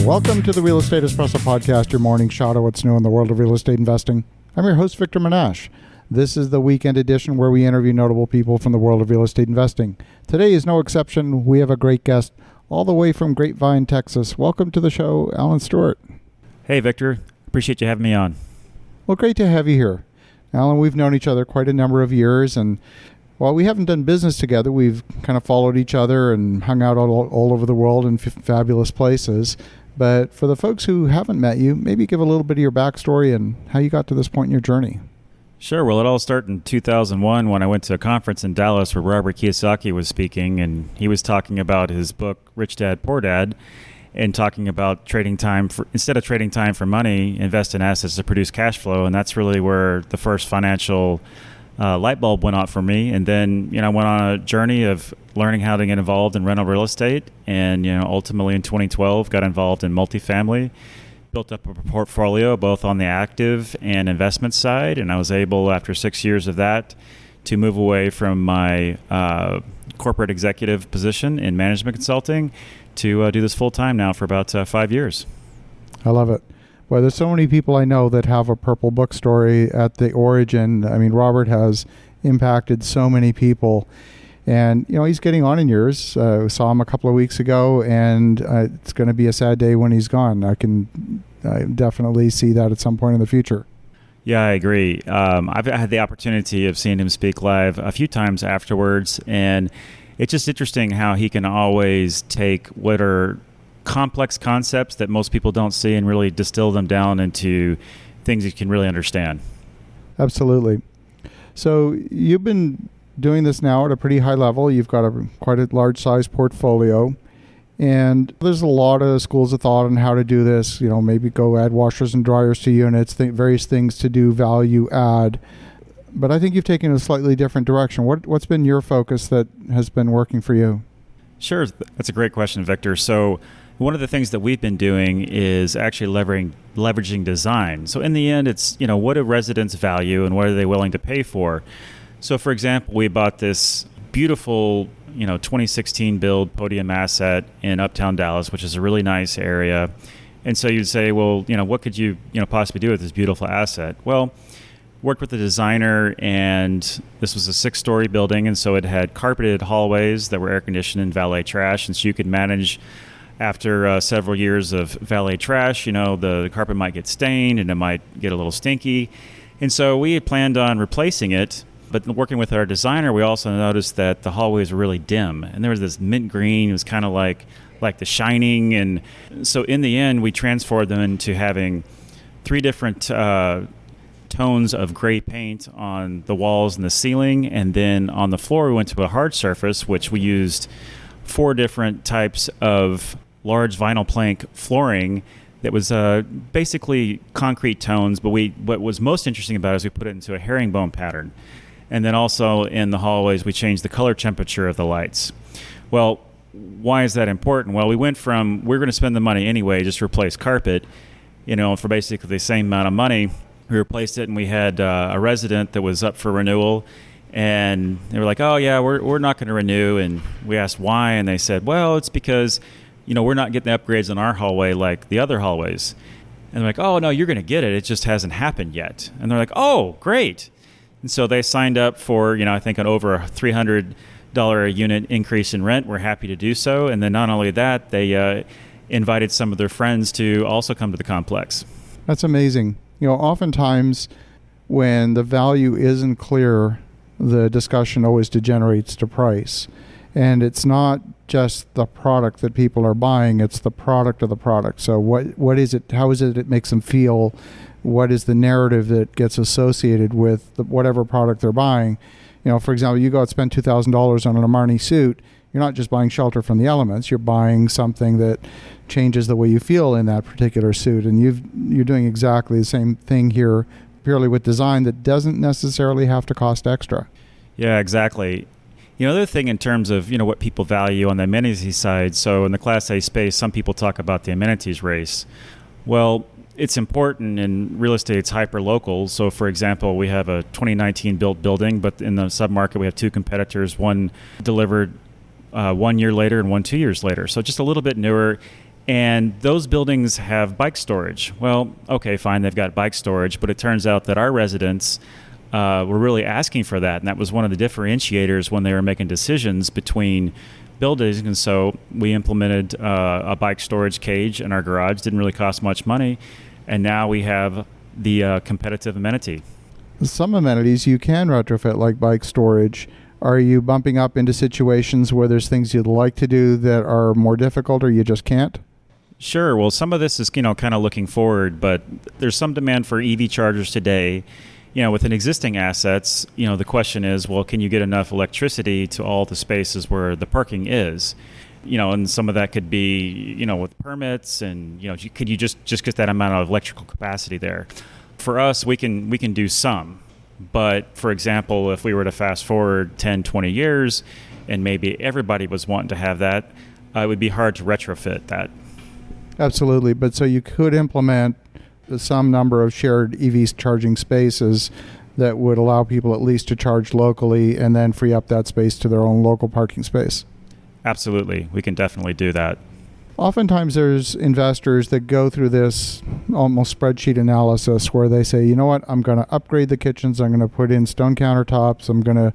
Welcome to the Real Estate Espresso Podcast, your morning shot of what's new in the world of real estate investing. I'm your host, Victor Menasce. This is the weekend edition where we interview notable people from the world of real estate investing. Today is no exception. We have a great guest all the way from Grapevine, Texas. Welcome to the show, Alan Stewart. Hey, Victor. Appreciate you having me on. Well, great to have you here. Alan, we've known each other quite a number of years, and while we haven't done business together, we've kind of followed each other and hung out all over the world in fabulous places. But for the folks who haven't met you, maybe give a little bit of your backstory and how you got to this point in your journey. Sure. Well, it all started in 2001 when I went to a conference in Dallas where Robert Kiyosaki was speaking, and he was talking about his book, Rich Dad, Poor Dad, and talking about trading time instead of trading time for money, invest in assets to produce cash flow. And that's really where the first financial light bulb went off for me. And then, I went on a journey of learning how to get involved in rental real estate. And, ultimately in 2012, got involved in multifamily, built up a portfolio both on the active and investment side. And I was able, after 6 years of that, to move away from my corporate executive position in management consulting to do this full time now for about 5 years. I love it. Well, there's so many people I know that have a purple book story at the origin. I mean, Robert has impacted so many people. And, he's getting on in years. We saw him a couple of weeks ago, and it's going to be a sad day when he's gone. I definitely see that at some point in the future. Yeah, I agree. I've had the opportunity of seeing him speak live a few times afterwards, and it's just interesting how he can always take what are complex concepts that most people don't see and really distill them down into things you can really understand. Absolutely. So you've been doing this now at a pretty high level. You've got quite a large size portfolio, and there's a lot of schools of thought on how to do this. Maybe go add washers and dryers to units, various things to do value add. But I think you've taken a slightly different direction. What's been your focus that has been working for you? Sure. That's a great question, Victor. So one of the things that we've been doing is actually leveraging design. So in the end, it's, what do residents value and what are they willing to pay for? So for example, we bought this beautiful, 2016 build podium asset in Uptown Dallas, which is a really nice area. And so you'd say, well, what could you, possibly do with this beautiful asset? Well, worked with the designer, and this was a 6-story building. And so it had carpeted hallways that were air conditioned and valet trash. And so you could manage after several years of valet trash, the carpet might get stained and it might get a little stinky. And so we had planned on replacing it. But working with our designer, we also noticed that the hallways were really dim. And there was this mint green. It was kind of like The Shining. And so in the end, we transformed them into having 3 different tones of gray paint on the walls and the ceiling. And then on the floor, we went to a hard surface, which we used 4 different types of large vinyl plank flooring that was basically concrete tones. But what was most interesting about it is we put it into a herringbone pattern. And then also in the hallways, we changed the color temperature of the lights. Well, why is that important? Well, we went from, we're going to spend the money anyway, just replace carpet, for basically the same amount of money. We replaced it, and we had a resident that was up for renewal. And they were like, oh, yeah, we're not going to renew. And we asked why, and they said, well, it's because, we're not getting the upgrades in our hallway like the other hallways. And they're like, oh, no, you're going to get it. It just hasn't happened yet. And they're like, oh, great. And so they signed up for, I think an over a $300 a unit increase in rent. We're happy to do so. And then not only that, they invited some of their friends to also come to the complex. That's amazing. Oftentimes when the value isn't clear, the discussion always degenerates to price. And it's not just the product that people are buying, it's the product of the product. So what is it? How is it it makes them feel? What is the narrative that gets associated with whatever product they're buying? For example, you go out and spend $2,000 on an Armani suit. You're not just buying shelter from the elements. You're buying something that changes the way you feel in that particular suit. And you're doing exactly the same thing here, purely with design that doesn't necessarily have to cost extra. Yeah, exactly. The other thing in terms of, what people value on the amenities side. So in the Class A space, some people talk about the amenities race. Well, it's important in real estate, it's hyper-local. So, for example, we have a 2019 built building, but in the submarket, we have 2 competitors, one delivered 1 year later and one 2 years later. So just a little bit newer. And those buildings have bike storage. Well, okay, fine, they've got bike storage, but it turns out that our residents were really asking for that. And that was one of the differentiators when they were making decisions between buildings. And so we implemented a bike storage cage in our garage. Didn't really cost much money. And now we have the competitive amenity. Some amenities you can retrofit, like bike storage. Are you bumping up into situations where there's things you'd like to do that are more difficult or you just can't? Sure. Well, some of this is, kind of looking forward, but there's some demand for EV chargers today. With existing assets, the question is, well, can you get enough electricity to all the spaces where the parking is? And some of that could be, with permits and, could you just get that amount of electrical capacity there? For us, we can do some. But, for example, if we were to fast forward 10, 20 years and maybe everybody was wanting to have that, it would be hard to retrofit that. Absolutely. But so you could implement some number of shared EV charging spaces that would allow people at least to charge locally and then free up that space to their own local parking space. Absolutely. We can definitely do that. Oftentimes there's investors that go through this almost spreadsheet analysis where they say, you know what, I'm going to upgrade the kitchens, I'm going to put in stone countertops, I'm going to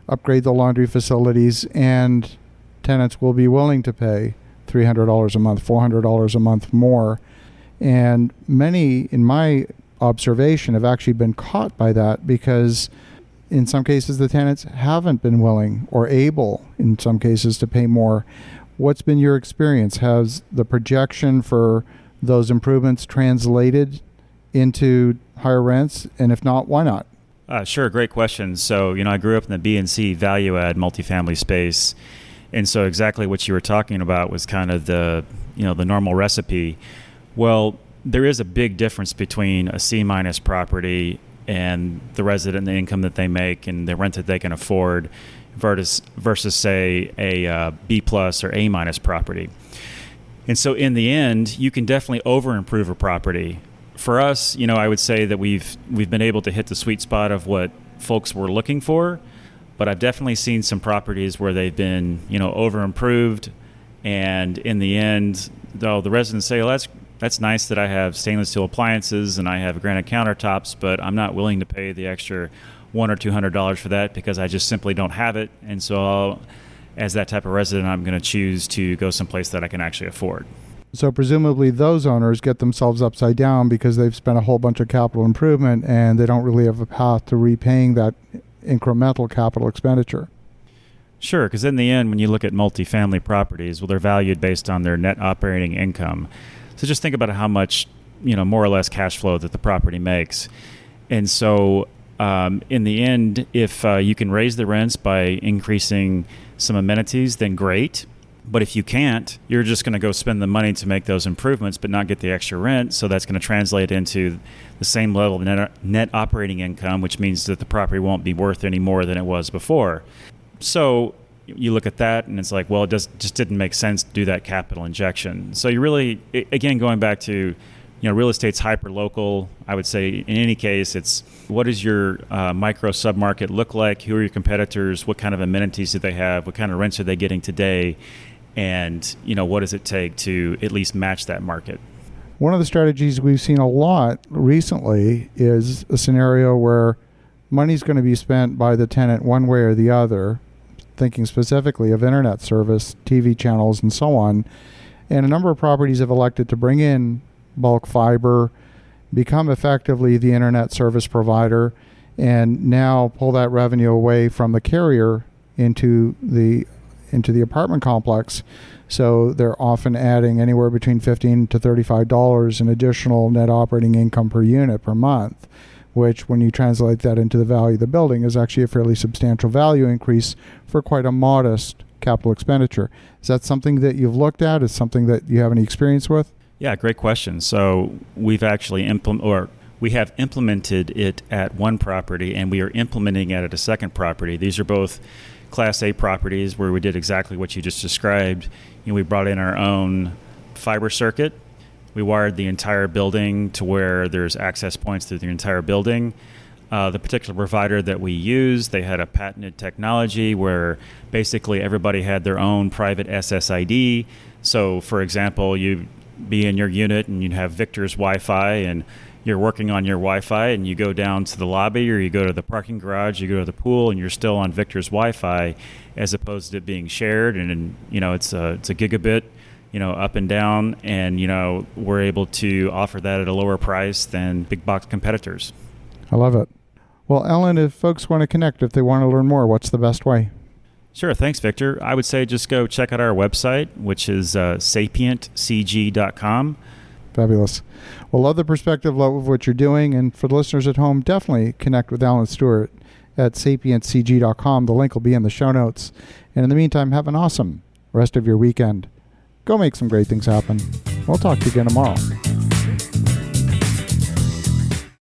upgrade the laundry facilities, and tenants will be willing to pay $300 a month, $400 a month more. And many, in my observation, have actually been caught by that because in some cases the tenants haven't been willing or able, in some cases, to pay more. What's been your experience? Has the projection for those improvements translated into higher rents? And if not, why not? Sure, great question. So, I grew up in the B and C value add multifamily space. And so exactly what you were talking about was kind of the normal recipe. Well, there is a big difference between a C- property and the resident, the income that they make and the rent that they can afford versus say a B+ or A- property. And so in the end, you can definitely over improve a property. For us, I would say that we've been able to hit the sweet spot of what folks were looking for, but I've definitely seen some properties where they've been, over improved, and in the end, though, the residents say, well, that's nice that I have stainless steel appliances and I have granite countertops, but I'm not willing to pay the extra $100 or $200 for that because I just simply don't have it. And so as that type of resident, I'm going to choose to go someplace that I can actually afford. So presumably those owners get themselves upside down because they've spent a whole bunch of capital improvement and they don't really have a path to repaying that incremental capital expenditure. Sure, because in the end, when you look at multifamily properties, well, they're valued based on their net operating income. So just think about how much, more or less cash flow that the property makes. And so in the end, if you can raise the rents by increasing some amenities, then great. But if you can't, you're just going to go spend the money to make those improvements but not get the extra rent. So that's going to translate into the same level of net operating income, which means that the property won't be worth any more than it was before. So you look at that and it's like, well, it just didn't make sense to do that capital injection. So you really, again, going back to, real estate's hyper-local. I would say in any case, it's what does your micro submarket look like? Who are your competitors? What kind of amenities do they have? What kind of rents are they getting today? And, what does it take to at least match that market? One of the strategies we've seen a lot recently is a scenario where money's going to be spent by the tenant one way or the other, thinking specifically of internet service, TV channels, and so on. And a number of properties have elected to bring in bulk fiber, become effectively the internet service provider, and now pull that revenue away from the carrier into the apartment complex. So they're often adding anywhere between $15 to $35 in additional net operating income per unit per month, which when you translate that into the value of the building is actually a fairly substantial value increase for quite a modest capital expenditure. Is that something that you've looked at? Is something that you have any experience with? Yeah, great question. So we've actually we have implemented it at one property and we are implementing it at a second property. These are both Class A properties where we did exactly what you just described. We brought in our own fiber circuit. We wired the entire building to where there's access points to the entire building. The particular provider that we used, they had a patented technology where basically everybody had their own private SSID. So, for example, you be in your unit and you'd have Victor's Wi-Fi and you're working on your Wi-Fi and you go down to the lobby or you go to the parking garage, you go to the pool, and you're still on Victor's Wi-Fi, as opposed to it being shared. And it's a gigabit, up and down, and we're able to offer that at a lower price than big box competitors. I love it. Well, Ellen, if folks want to connect, if they want to learn more, what's the best way? Sure. Thanks, Victor. I would say just go check out our website, which is sapientcg.com. Fabulous. Well, love the perspective, love what you're doing. And for the listeners at home, definitely connect with Alan Stewart at sapientcg.com. The link will be in the show notes. And in the meantime, have an awesome rest of your weekend. Go make some great things happen. We'll talk to you again tomorrow.